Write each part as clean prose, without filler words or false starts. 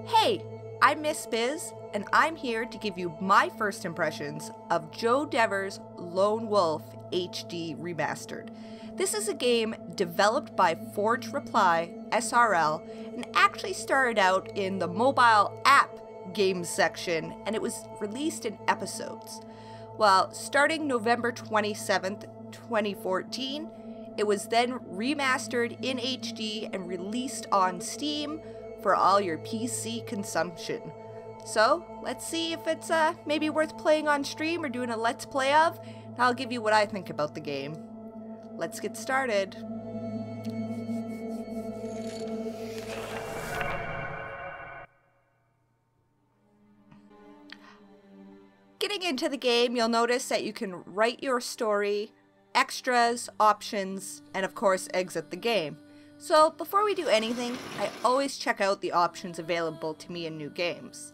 Hey, I'm Miss Bizz, and I'm here to give you my first impressions of Joe Dever's Lone Wolf HD Remastered. This is a game developed by Forge Reply SRL and actually started out in the mobile app games section, and it was released in episodes. Well, starting November 27th, 2014, it was then remastered in HD and released on Steam for all your PC consumption. So, let's see if it's maybe worth playing on stream or doing a Let's Play of, and I'll give you what I think about the game. Let's get started. Getting into the game, you'll notice that you can write your story, extras, options, and of course exit the game. So before we do anything, I always check out the options available to me in new games.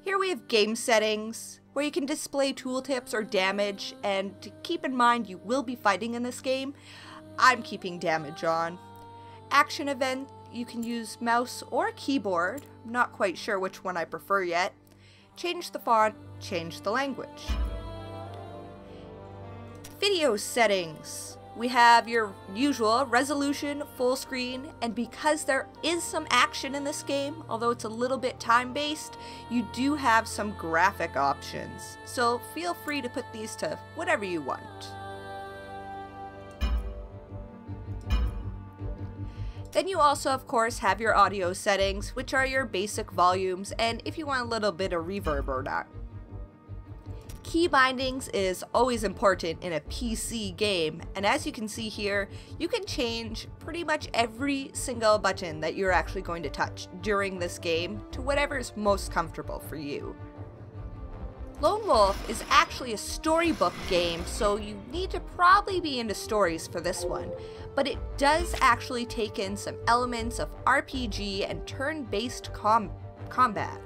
Here we have game settings, where you can display tooltips or damage, and to keep in mind you will be fighting in this game, I'm keeping damage on. Action event, you can use mouse or keyboard, I'm not quite sure which one I prefer yet. Change the font, change the language. Video settings. We have your usual resolution, full screen, and because there is some action in this game, although it's a little bit time-based, you do have some graphic options. So feel free to put these to whatever you want. Then you also, of course, have your audio settings, which are your basic volumes, and if you want a little bit of reverb or not. Keybindings is always important in a PC game, and as you can see here, you can change pretty much every single button that you're actually going to touch during this game to whatever is most comfortable for you. Lone Wolf is actually a storybook game, so you need to probably be into stories for this one, but it does actually take in some elements of RPG and turn-based combat.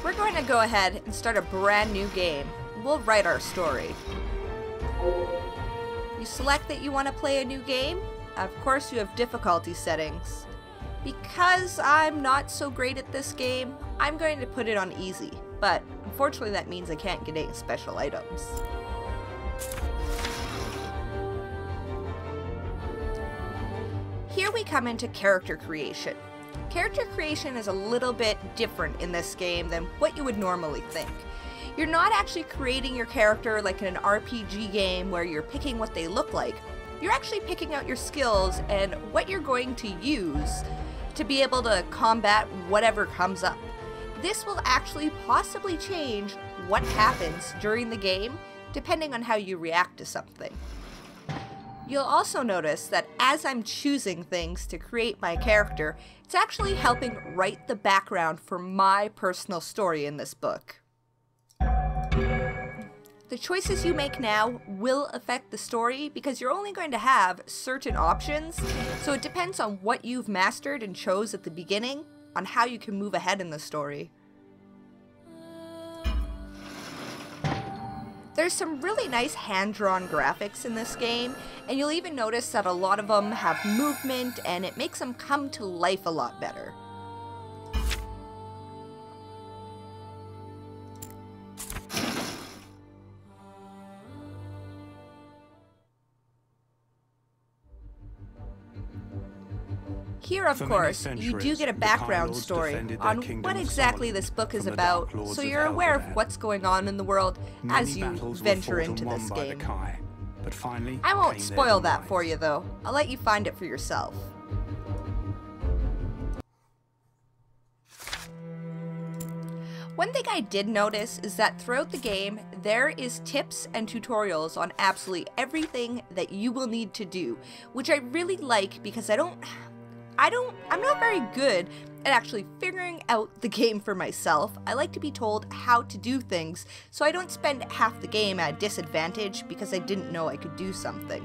We're going to go ahead and start a brand new game. We'll write our story. You select that you want to play a new game. Of course, you have difficulty settings. Because I'm not so great at this game, I'm going to put it on easy, but unfortunately that means I can't get any special items. Here we come into character creation. Character creation is a little bit different in this game than what you would normally think. You're not actually creating your character like in an RPG game where you're picking what they look like. You're actually picking out your skills and what you're going to use to be able to combat whatever comes up. This will actually possibly change what happens during the game depending on how you react to something. You'll also notice that as I'm choosing things to create my character, it's actually helping write the background for my personal story in this book. The choices you make now will affect the story because you're only going to have certain options, so it depends on what you've mastered and chose at the beginning on how you can move ahead in the story. There's some really nice hand-drawn graphics in this game, and you'll even notice that a lot of them have movement and it makes them come to life a lot better. Here, of course, you do get a background story on what exactly this book is about, so you're aware of what's going on in the world as you venture into this game. I won't spoil that for you, though. I'll let you find it for yourself. One thing I did notice is that throughout the game, there is tips and tutorials on absolutely everything that you will need to do, which I really like because I'm not very good at actually figuring out the game for myself. I like to be told how to do things, so I don't spend half the game at a disadvantage because I didn't know I could do something.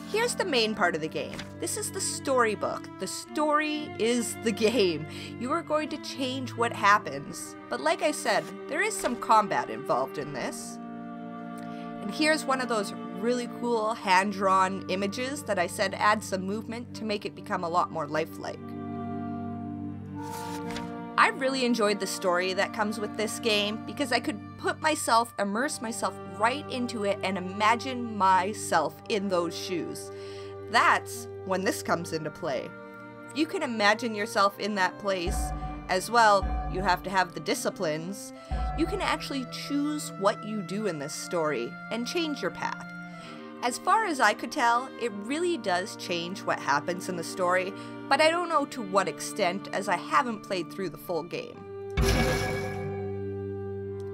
Here's the main part of the game. This is the storybook. The story is the game. You are going to change what happens, but like I said, there is some combat involved in this. And here's one of those really cool hand-drawn images that I said add some movement to make it become a lot more lifelike. I really enjoyed the story that comes with this game because I could immerse myself right into it and imagine myself in those shoes. That's when this comes into play. If you can imagine yourself in that place, as well, you have to have the disciplines. You can actually choose what you do in this story and change your path. As far as I could tell, it really does change what happens in the story, but I don't know to what extent as I haven't played through the full game.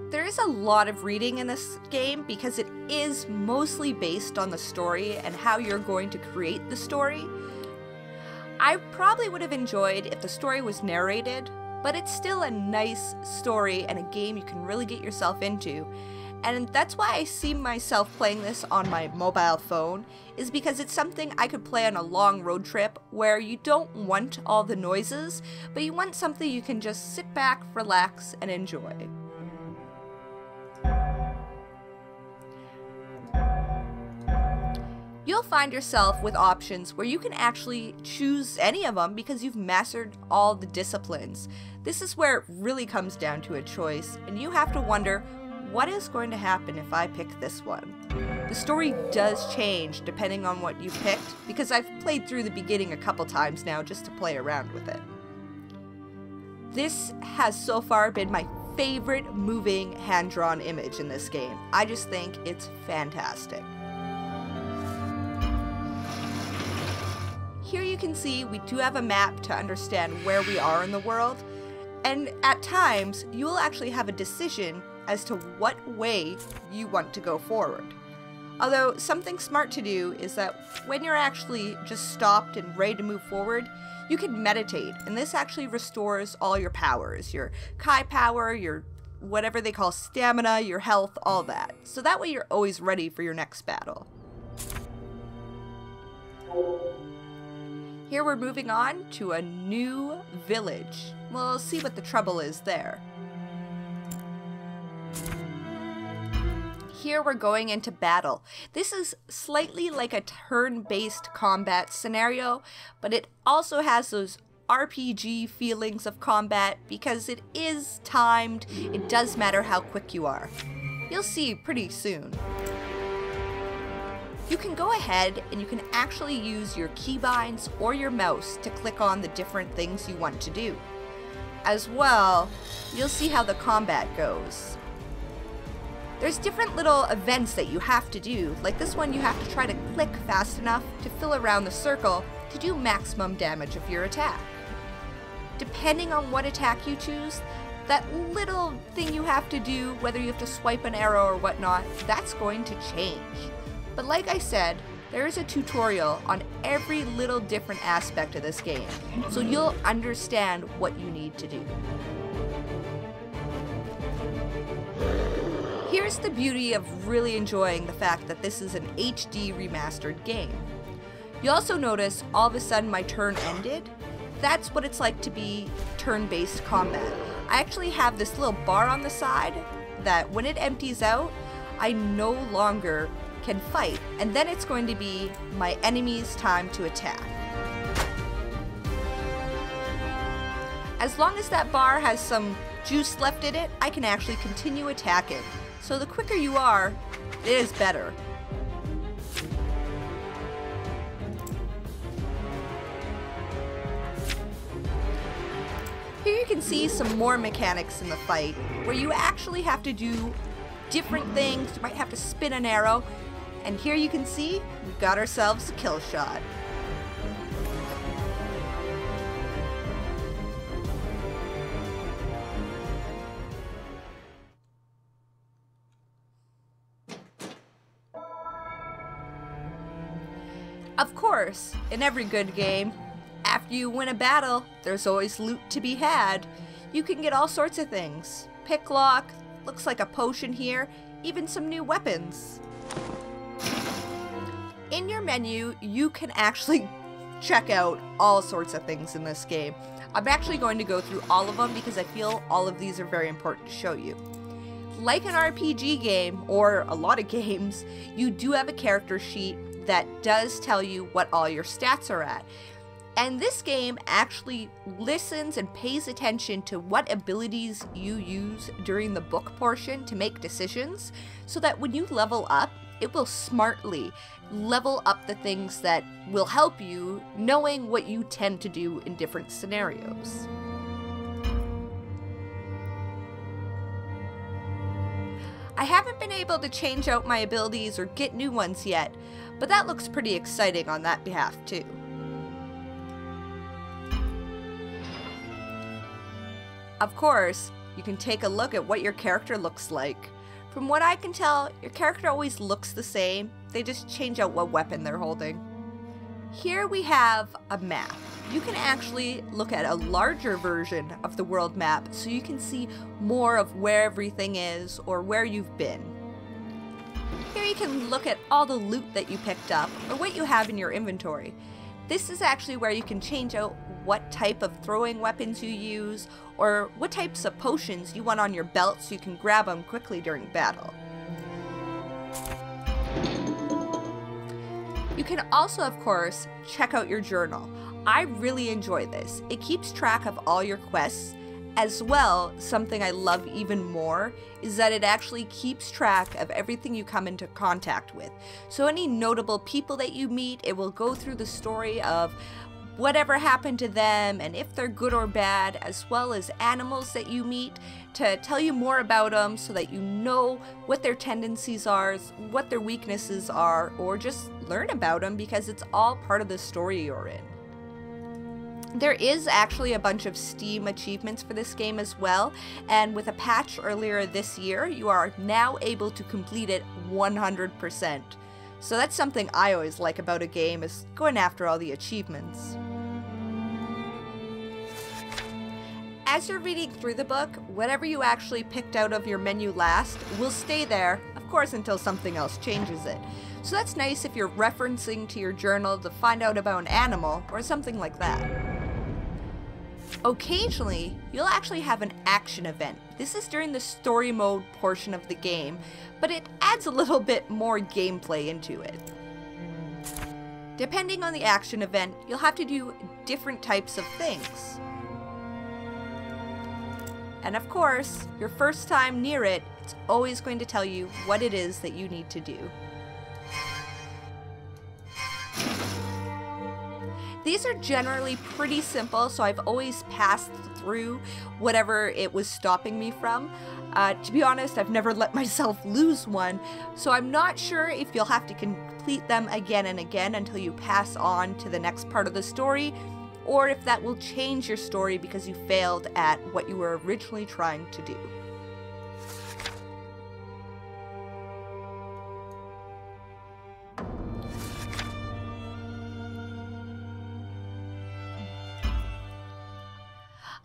There is a lot of reading in this game because it is mostly based on the story and how you're going to create the story. I probably would have enjoyed if the story was narrated, but it's still a nice story and a game you can really get yourself into. And that's why I see myself playing this on my mobile phone, is because it's something I could play on a long road trip where you don't want all the noises, but you want something you can just sit back, relax, and enjoy. You'll find yourself with options where you can actually choose any of them because you've mastered all the disciplines. This is where it really comes down to a choice, and you have to wonder, what is going to happen if I pick this one? The story does change depending on what you picked, because I've played through the beginning a couple times now just to play around with it. This has so far been my favorite moving hand-drawn image in this game. I just think it's fantastic. Here you can see we do have a map to understand where we are in the world, and at times you will actually have a decision as to what way you want to go forward. Although something smart to do is that when you're actually just stopped and ready to move forward, you can meditate, and this actually restores all your powers, your Kai power, your whatever they call stamina, your health, all that. So that way you're always ready for your next battle. Here we're moving on to a new village. We'll see what the trouble is there. Here we're going into battle. This is slightly like a turn-based combat scenario, but it also has those RPG feelings of combat because it is timed. It does matter how quick you are. You'll see pretty soon. You can go ahead and you can actually use your keybinds or your mouse to click on the different things you want to do. As well, you'll see how the combat goes. There's different little events that you have to do, like this one you have to try to click fast enough to fill around the circle to do maximum damage of your attack. Depending on what attack you choose, that little thing you have to do, whether you have to swipe an arrow or whatnot, that's going to change. But like I said, there is a tutorial on every little different aspect of this game, so you'll understand what you need to do. Here's the beauty of really enjoying the fact that this is an HD remastered game. You also notice all of a sudden my turn ended. That's what it's like to be turn-based combat. I actually have this little bar on the side that when it empties out, I no longer can fight, and then it's going to be my enemy's time to attack. As long as that bar has some juice left in it, I can actually continue attacking. So the quicker you are, it is better. Here you can see some more mechanics in the fight, where you actually have to do different things. You might have to spin an arrow. And here you can see, we've got ourselves a kill shot. Of course, in every good game, after you win a battle, there's always loot to be had. You can get all sorts of things. Pick lock, looks like a potion here, even some new weapons. In your menu, you can actually check out all sorts of things in this game. I'm actually going to go through all of them because I feel all of these are very important to show you. Like an RPG game, or a lot of games, you do have a character sheet that does tell you what all your stats are at. And this game actually listens and pays attention to what abilities you use during the book portion to make decisions, so that when you level up, it will smartly level up the things that will help you, knowing what you tend to do in different scenarios. I haven't been able to change out my abilities or get new ones yet, but that looks pretty exciting on that behalf too. Of course, you can take a look at what your character looks like. From what I can tell, your character always looks the same, they just change out what weapon they're holding. Here we have a map. You can actually look at a larger version of the world map so you can see more of where everything is or where you've been. Here you can look at all the loot that you picked up or what you have in your inventory. This is actually where you can change out what type of throwing weapons you use or what types of potions you want on your belt so you can grab them quickly during battle. You can also, of course, check out your journal. I really enjoy this. It keeps track of all your quests. As well, something I love even more is that it actually keeps track of everything you come into contact with. So any notable people that you meet, it will go through the story of whatever happened to them and if they're good or bad, as well as animals that you meet to tell you more about them so that you know what their tendencies are, what their weaknesses are, or just learn about them because it's all part of the story you're in. There is actually a bunch of Steam achievements for this game as well, and with a patch earlier this year, you are now able to complete it 100%. So that's something I always like about a game, is going after all the achievements. As you're reading through the book, whatever you actually picked out of your menu last will stay there, of course, until something else changes it. So that's nice if you're referencing to your journal to find out about an animal or something like that. Occasionally, you'll actually have an action event. This is during the story mode portion of the game, but it adds a little bit more gameplay into it. Depending on the action event, you'll have to do different types of things. And of course, your first time near it, it's always going to tell you what it is that you need to do. These are generally pretty simple, so I've always passed through whatever it was stopping me from. To be honest, I've never let myself lose one, so I'm not sure if you'll have to complete them again and again until you pass on to the next part of the story, or if that will change your story because you failed at what you were originally trying to do.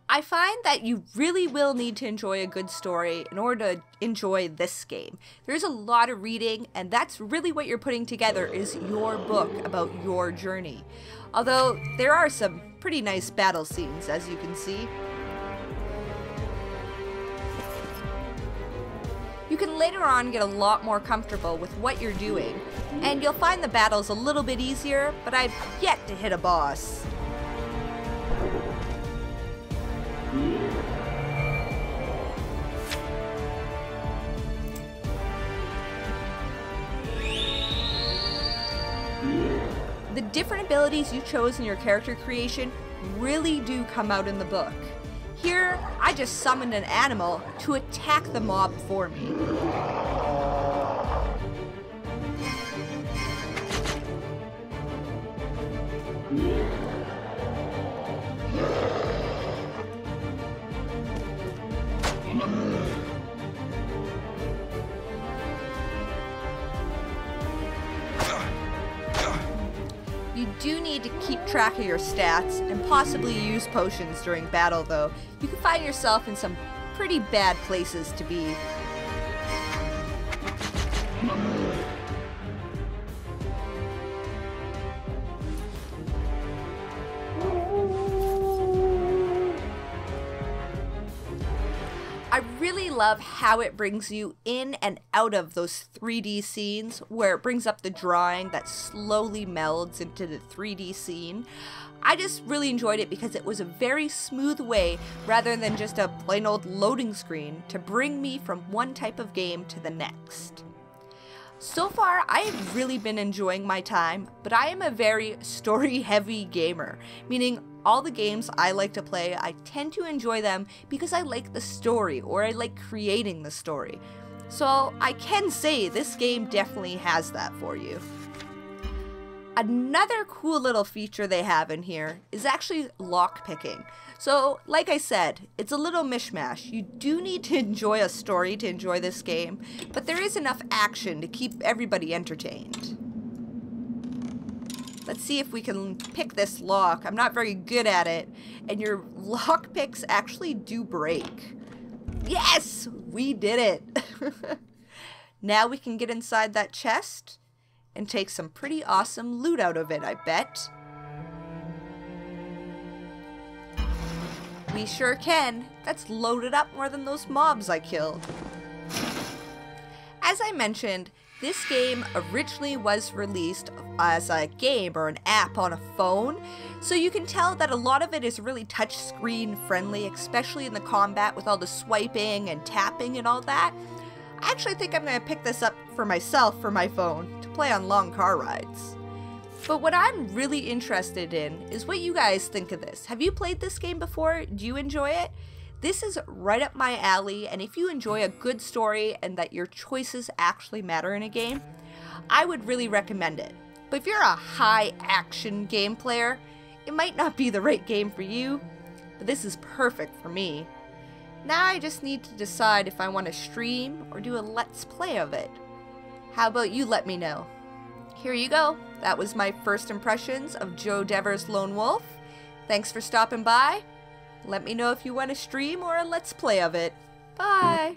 I find that you really will need to enjoy a good story in order to enjoy this game. There's a lot of reading, and that's really what you're putting together is your book about your journey. Although there are some pretty nice battle scenes, as you can see. You can later on get a lot more comfortable with what you're doing, and you'll find the battles a little bit easier, but I've yet to hit a boss. The different abilities you chose in your character creation really do come out in the book. Here, I just summoned an animal to attack the mob for me. You do need to keep track of your stats and possibly use potions during battle, though. You can find yourself in some pretty bad places to be. I really love how it brings you in and out of those 3D scenes where it brings up the drawing that slowly melds into the 3D scene. I just really enjoyed it because it was a very smooth way, rather than just a plain old loading screen, to bring me from one type of game to the next. So far, I have really been enjoying my time, but I am a very story-heavy gamer, meaning all the games I like to play, I tend to enjoy them because I like the story, or I like creating the story. So I can say this game definitely has that for you. Another cool little feature they have in here is actually lockpicking. So, like I said, it's a little mishmash. You do need to enjoy a story to enjoy this game, but there is enough action to keep everybody entertained. Let's see if we can pick this lock. I'm not very good at it, and your lockpicks actually do break. Yes! We did it! Now we can get inside that chest and take some pretty awesome loot out of it, I bet. We sure can. That's loaded up more than those mobs I killed. As I mentioned, this game originally was released as a game or an app on a phone, so you can tell that a lot of it is really touchscreen friendly, especially in the combat with all the swiping and tapping and all that. I actually think I'm going to pick this up for myself for my phone to play on long car rides. But what I'm really interested in is what you guys think of this. Have you played this game before? Do you enjoy it? This is right up my alley, and if you enjoy a good story and that your choices actually matter in a game, I would really recommend it. But if you're a high action game player, it might not be the right game for you, but this is perfect for me. Now I just need to decide if I want to stream or do a let's play of it. How about you let me know? Here you go. That was my first impressions of Joe Dever's Lone Wolf. Thanks for stopping by. Let me know if you want to stream or a let's play of it. Bye!